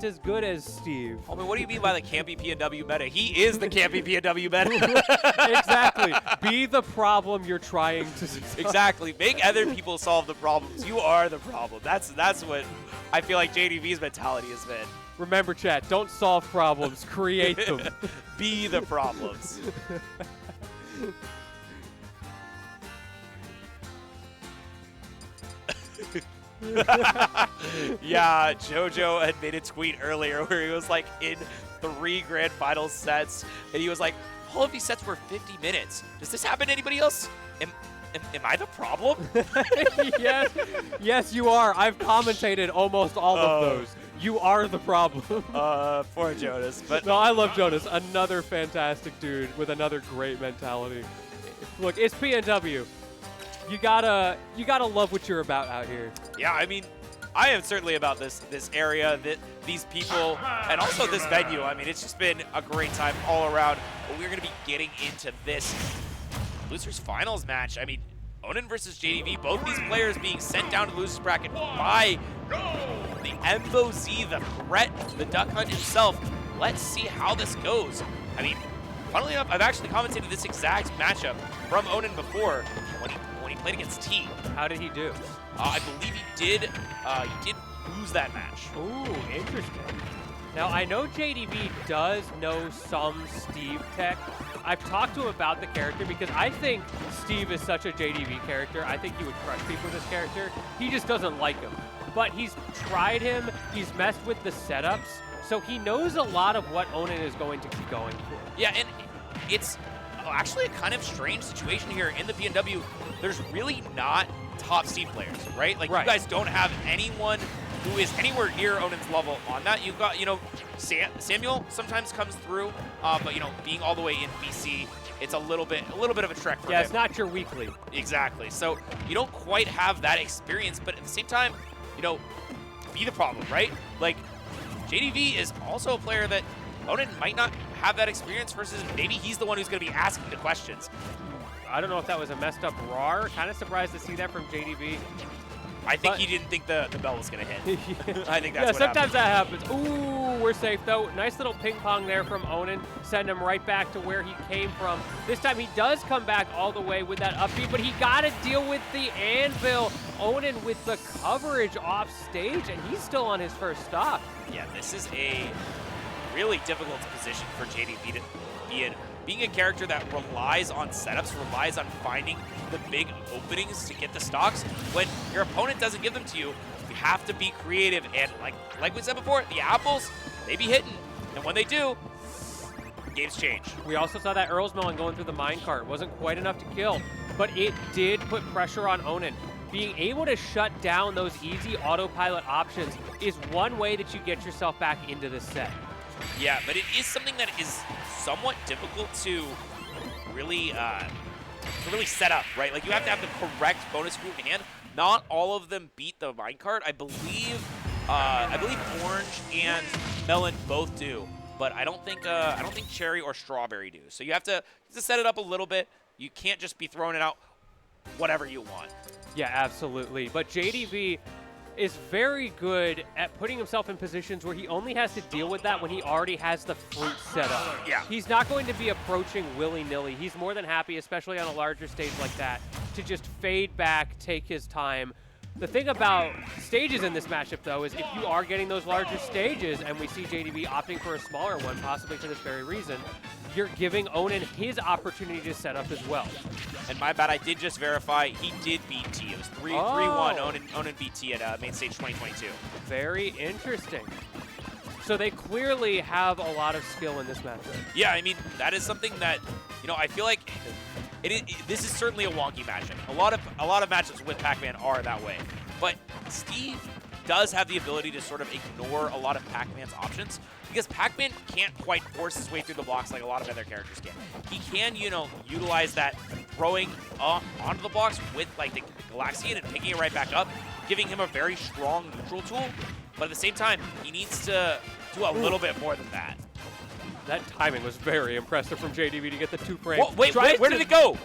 just as good as Steve. I mean, what do you mean by the campy PNW meta? He is the campy PNW meta. Exactly. Be the problem you're trying to solve. Exactly. Make other people solve the problems. You are the problem. That's what I feel like JDV's mentality has been. Remember, chat, don't solve problems, create them. Be the problems. Yeah, JoJo had made a tweet earlier where he was like in 3 grand final sets, and he was like, all of these sets were 50 minutes. Does this happen to anybody else? Am I the problem? Yes, you are. I've commentated almost all of those. You are the problem. Poor Jonas. But no, I love Jonas. Another fantastic dude with another great mentality. Look, it's PNW. You gotta love what you're about out here. Yeah, I mean, I am certainly about this area, these people, and also this venue. I mean, it's just been a great time all around. But we're gonna be getting into this losers finals match. I mean, Onin versus JDV, both these players being sent down to the losers bracket by the MOZ, the threat, the Duck Hunt himself. Let's see how this goes. I mean, funnily enough, I've actually commentated this exact matchup from Onin before when he played against T. How did he do? I believe he did lose that match. Ooh, interesting. Now, I know JDV does know some Steve tech. I've talked to him about the character because I think Steve is such a JDV character. I think he would crush people with this character. He just doesn't like him. But he's tried him. He's messed with the setups. So he knows a lot of what Onin is going to be going for. Yeah, and it's actually a kind of strange situation here in the PNW. There's really not top Steve players, right? Like, you guys don't have anyone who is anywhere near Onin's level on that. You've got, Samuel sometimes comes through, but, being all the way in BC, it's a little bit of a trek for him. Yeah, it's not your weekly. Exactly. So you don't quite have that experience, but at the same time, be the problem, right? Like, JDV is also a player that Onin might not have that experience versus maybe he's the one who's going to be asking the questions. I don't know if that was a messed up RAR. Kind of surprised to see that from JDV. I think he didn't think the bell was going to hit. I think that's what sometimes that happens. Ooh, we're safe, though. Nice little ping pong there from Onin. Send him right back to where he came from. This time he does come back all the way with that upbeat, but he got to deal with the anvil. Onin with the coverage off stage, and he's still on his first stock. Yeah, this is a really difficult position for JDV to be in. Being a character that relies on setups, relies on finding the big openings to get the stocks, when your opponent doesn't give them to you, you have to be creative. And like we said before, the apples, they be hitting. And when they do, games change. We also saw that Earl's Melon going through the minecart. Wasn't quite enough to kill, but it did put pressure on Onin. Being able to shut down those easy autopilot options is one way that you get yourself back into this set. Yeah, but it is something that is somewhat difficult to really set up, right? Like, you have to have the correct bonus group in hand. Not all of them beat the minecart. I believe Orange and Melon both do, but I don't think Cherry or Strawberry do. So you have to set it up a little bit. You can't just be throwing it out whatever you want. Yeah, absolutely. But JDV is very good at putting himself in positions where he only has to deal with that when he already has the fruit set up. Yeah. He's not going to be approaching willy-nilly. He's more than happy, especially on a larger stage like that, to just fade back, take his time. The thing about stages in this matchup, though, is if you are getting those larger stages, and we see JDV opting for a smaller one, possibly for this very reason, you're giving Onin his opportunity to set up as well. And my bad, I did just verify he did beat T. It was 3-1. Onin beat T at main stage 2022. Very interesting. So they clearly have a lot of skill in this matchup. Yeah, I mean, that is something that, I feel like this is certainly a wonky matchup. A lot of matchups with Pac-Man are that way. But Steve does have the ability to sort of ignore a lot of Pac-Man's options, because Pac-Man can't quite force his way through the blocks like a lot of other characters can. He can, utilize that throwing onto the blocks with, like, the Galaxian and picking it right back up, giving him a very strong neutral tool. But at the same time, he needs to do a little bit more than that. That timing was very impressive from JDV to get the 2 frame. Whoa, wait, where did it go?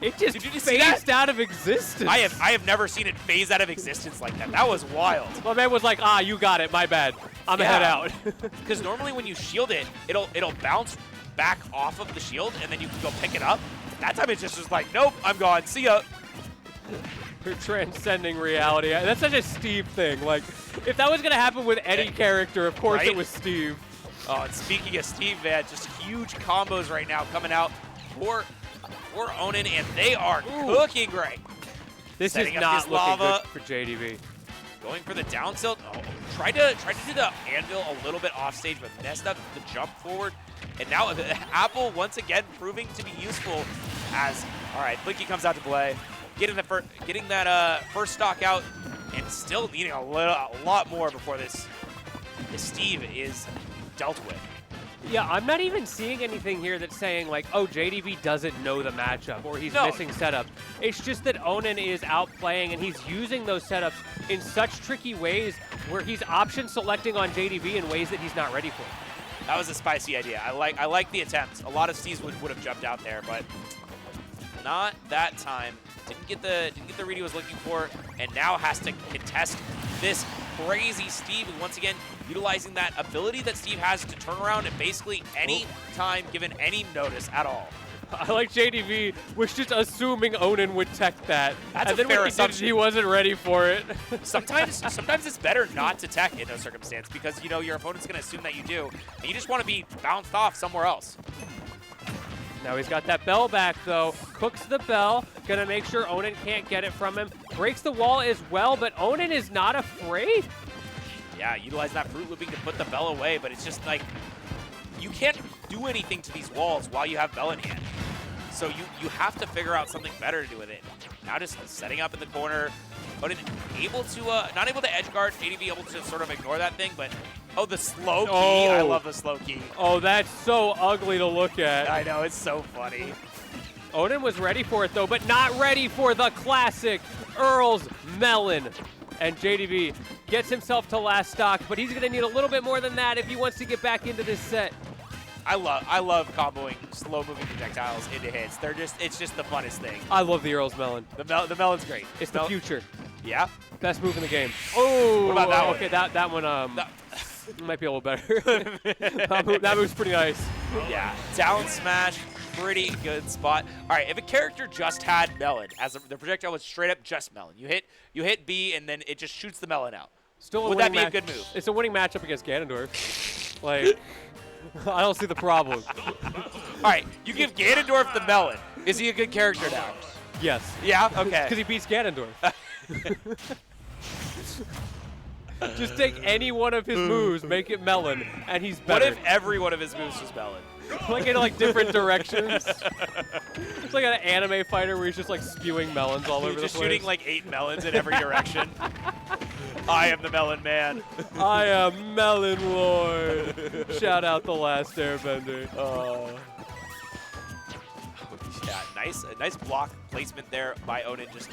It just Did you just see that? phased out of existence. I have never seen it phase out of existence like that. That was wild. My man was like, ah, you got it, my bad. I'm gonna head out. Because normally when you shield it, it'll bounce back off of the shield, and then you can go pick it up. That time it just was like, nope, I'm gone. See ya. You're transcending reality. That's such a Steve thing. Like, if that was gonna happen with any character, of course Right? it was Steve. Oh, and speaking of Steve, man, just huge combos right now coming out for Onin, and they are cooking right. This Setting is up not this looking lava. good for JDV. Going for the down tilt. Oh, tried to do the anvil a little bit off stage, but messed up the jump forward. And now the Apple once again proving to be useful as, all right, Blinky comes out to play. Getting that first stock out, and still needing a lot more before this Steve is dealt with. Yeah, I'm not even seeing anything here that's saying like, oh, JDV doesn't know the matchup or he's missing setups. It's just that Onin is outplaying and he's using those setups in such tricky ways where he's option selecting on JDV in ways that he's not ready for. That was a spicy idea. I like the attempt. A lot of Steves would have jumped out there, but not that time. Didn't get the read he was looking for, and now has to contest this crazy Steve, and once again utilizing that ability that Steve has to turn around at basically any time given any notice at all. I like JDV was just assuming Onin would tech that. That's and a then fair when he assumption. did, he wasn't ready for it. Sometimes it's better not to tech in those circumstances because you know your opponent's going to assume that you do, and you just want to be bounced off somewhere else. Now he's got that bell back, though. Cooks the bell. Gonna make sure Onin can't get it from him. Breaks the wall as well, but Onin is not afraid. Yeah, utilizing that fruit looping to put the bell away, but it's just like, you can't do anything to these walls while you have bell in hand. So you have to figure out something better to do with it. Now just setting up in the corner, but able to, not able to edge guard, JDV able to sort of ignore that thing, but, oh, the slow key. Oh. I love the slow key. Oh, that's so ugly to look at. I know, it's so funny. Onin was ready for it, though, but not ready for the classic Earl's Melon. And JDV gets himself to last stock, but he's going to need a little bit more than that if he wants to get back into this set. I love comboing slow-moving projectiles into hits. It's just the funnest thing. I love the Earl's Melon. The melon's great. It's the future. Yeah? Best move in the game. Oh, What about that one? Okay, that one might be a little better. that move's pretty nice. Yeah, down smash, pretty good spot. All right, if a character just had melon, as the projectile was straight up just melon, you hit B and then it just shoots the melon out. Still, Would that be a good move? It's a winning matchup against Ganondorf. Like, I don't see the problem. All right, you give Ganondorf the melon. Is he a good character now? Yes. Yeah. Okay. Because he beats Ganondorf. Just take any one of his moves, make it melon, and he's better. What if every one of his moves was melon? Like in like different directions. It's like an anime fighter where he's just like spewing melons all over the place. Just shooting like 8 melons in every direction. I am the melon man. I am Melon Lord. Shout out The Last Airbender. Yeah, nice block placement there by Onin, just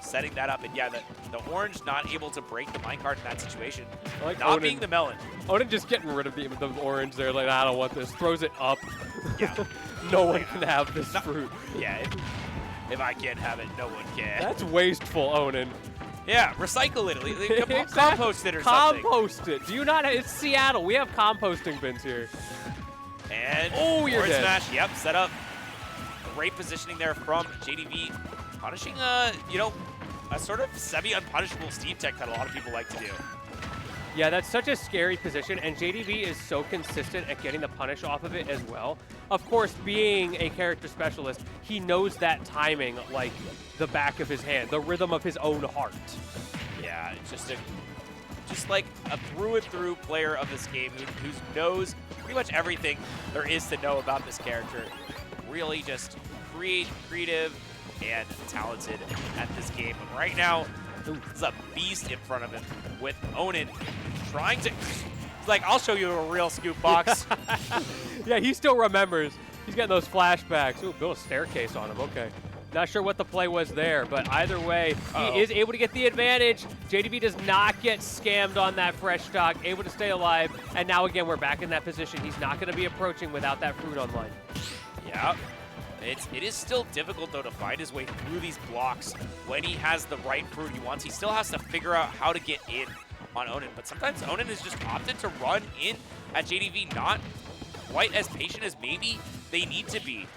setting that up. And yeah, the orange not able to break the minecart in that situation. I like not Onin being the melon. Onin just getting rid of the orange there. Like, I don't want this. Throws it up. Yeah. No one can have this fruit. Yeah, if I can't have it, no one can. That's wasteful, Onin. Yeah, recycle it. Exactly. Compost it or something. Compost it. Do you not? It's Seattle. We have composting bins here. And you're orange dead. smash. Yep, set up. Great positioning there from JDV, punishing a sort of semi-unpunishable Steve tech that a lot of people like to do. Yeah, that's such a scary position, and JDV is so consistent at getting the punish off of it as well. Of course, being a character specialist, he knows that timing like the back of his hand, the rhythm of his own heart. Yeah, it's just like a through-and-through player of this game who knows pretty much everything there is to know about this character. Really just creative and talented at this game. But right now, there's a beast in front of him with Onin trying to... He's like, I'll show you a real scoop box. Yeah, he still remembers. He's getting those flashbacks. Ooh, build a staircase on him. Okay. Not sure what the play was there, but either way, he is able to get the advantage. JDV does not get scammed on that fresh stock, able to stay alive. And now again, we're back in that position. He's not going to be approaching without that fruit online. Yeah. It is still difficult, though, to find his way through these blocks when he has the right fruit he wants. He still has to figure out how to get in on Onin, but sometimes Onin is just opted to run in at JDV, not quite as patient as maybe they need to be.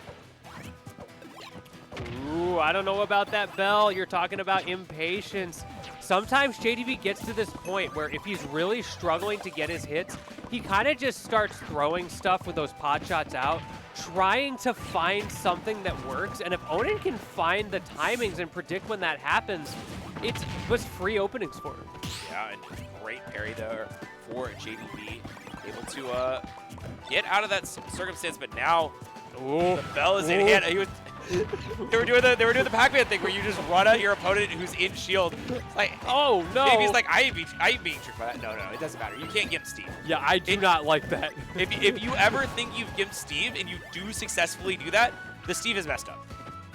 Ooh, I don't know about that bell. You're talking about impatience. Sometimes JDV gets to this point where if he's really struggling to get his hits, he kind of just starts throwing stuff with those pot shots out, trying to find something that works. And if Onin can find the timings and predict when that happens, it's just free openings for him. Yeah, and great parry there for JDV. Able to get out of that circumstance, but now the bell is in hand. They were doing the Pac-Man thing where you just run at your opponent who's in shield. Like, oh no! JDV's like, I ain't being tricked by that. No, it doesn't matter. You can't gimp Steve. Yeah, I do not like that. If you ever think you've gimped Steve and you do successfully do that, the Steve is messed up.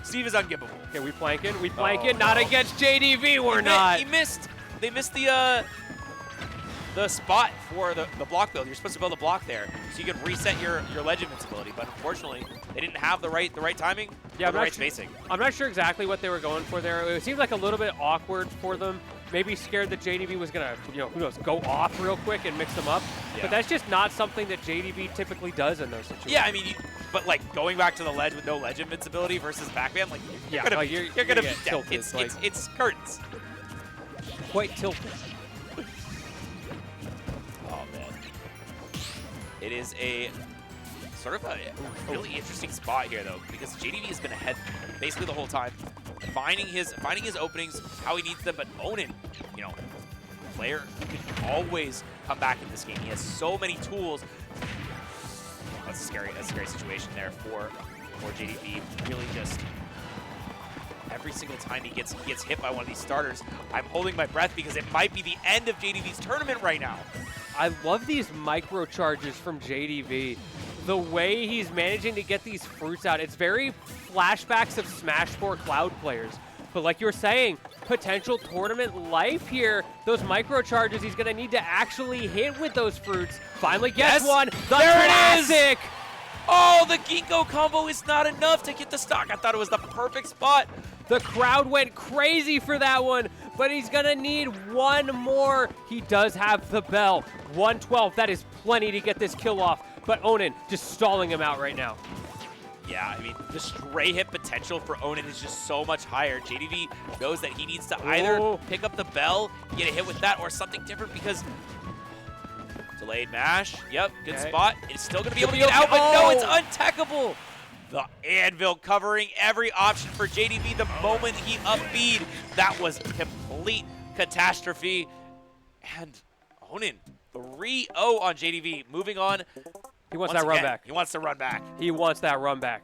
Steve is ungimpable. Okay, we planking. We planking. Not against JDV. We're not. He missed. They missed the spot for the block build. You're supposed to build a block there so you can reset your ledge invincibility, but unfortunately they didn't have the right timing, or the right spacing. I'm not sure exactly what they were going for there. It seemed like a little bit awkward for them. Maybe scared that JDV was gonna, who knows, go off real quick and mix them up. Yeah. But that's just not something that JDV typically does in those situations. Yeah, I mean, but like going back to the ledge with no ledge invincibility versus Pac-Man, like you're gonna be tilted. It's curtains. Quite tilted. It is a sort of a really interesting spot here, though, because JDV has been ahead basically the whole time, finding his openings how he needs them. But Onin, player who can always come back in this game. He has so many tools. That's a scary situation there for JDV. Really, just every single time he gets hit by one of these starters, I'm holding my breath because it might be the end of JDV's tournament right now. I love these micro charges from JDV. The way he's managing to get these fruits out, it's very flashbacks of Smash 4 Cloud players. But like you were saying, potential tournament life here. Those micro charges he's going to need to actually hit with those fruits. Finally gets one. There it is! Oh, the Ginkgo combo is not enough to get the stock. I thought it was the perfect spot. The crowd went crazy for that one, but he's going to need one more. He does have the bell. 112, that is plenty to get this kill off, but Onin just stalling him out right now. Yeah, I mean, the stray hit potential for Onin is just so much higher. JDV knows that he needs to either pick up the bell, get a hit with that, or something different because delayed mash. Yep, good spot. It's still going to be able to get out, but no, it's untechable. The anvil covering every option for JDV the moment he up-beat. That was complete catastrophe. And Onin, 3-0 on JDV. Moving on. He wants that run back. He wants to run back. He wants that run back.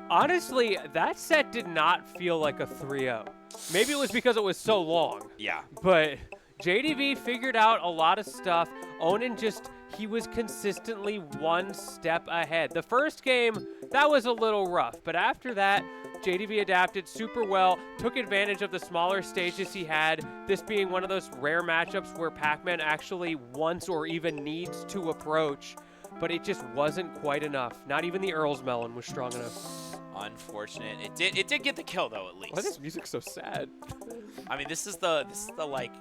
Honestly, that set did not feel like a 3-0. Maybe it was because it was so long. Yeah. But JDV figured out a lot of stuff. Onin he was consistently one step ahead. The first game, that was a little rough. But after that, JDV adapted super well, took advantage of the smaller stages he had, this being one of those rare matchups where Pac-Man actually wants or even needs to approach. But it just wasn't quite enough. Not even the Earl's Melon was strong enough. Unfortunate. It did get the kill, though, at least. Why is this music so sad? I mean, this is the like,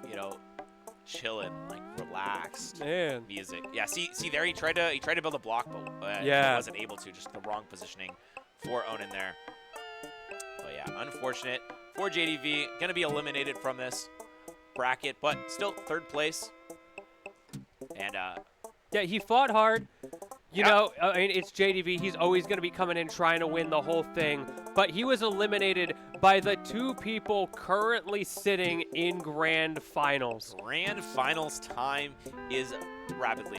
chillin', like relaxed music. Yeah, see there he tried to build a block, but he wasn't able to. Just the wrong positioning for Onin there. But yeah, unfortunate for JDV. Gonna be eliminated from this bracket, but still third place. And yeah, he fought hard. You know, I mean, it's JDV. He's always going to be coming in trying to win the whole thing. But he was eliminated by the two people currently sitting in Grand Finals. Grand Finals time is rapidly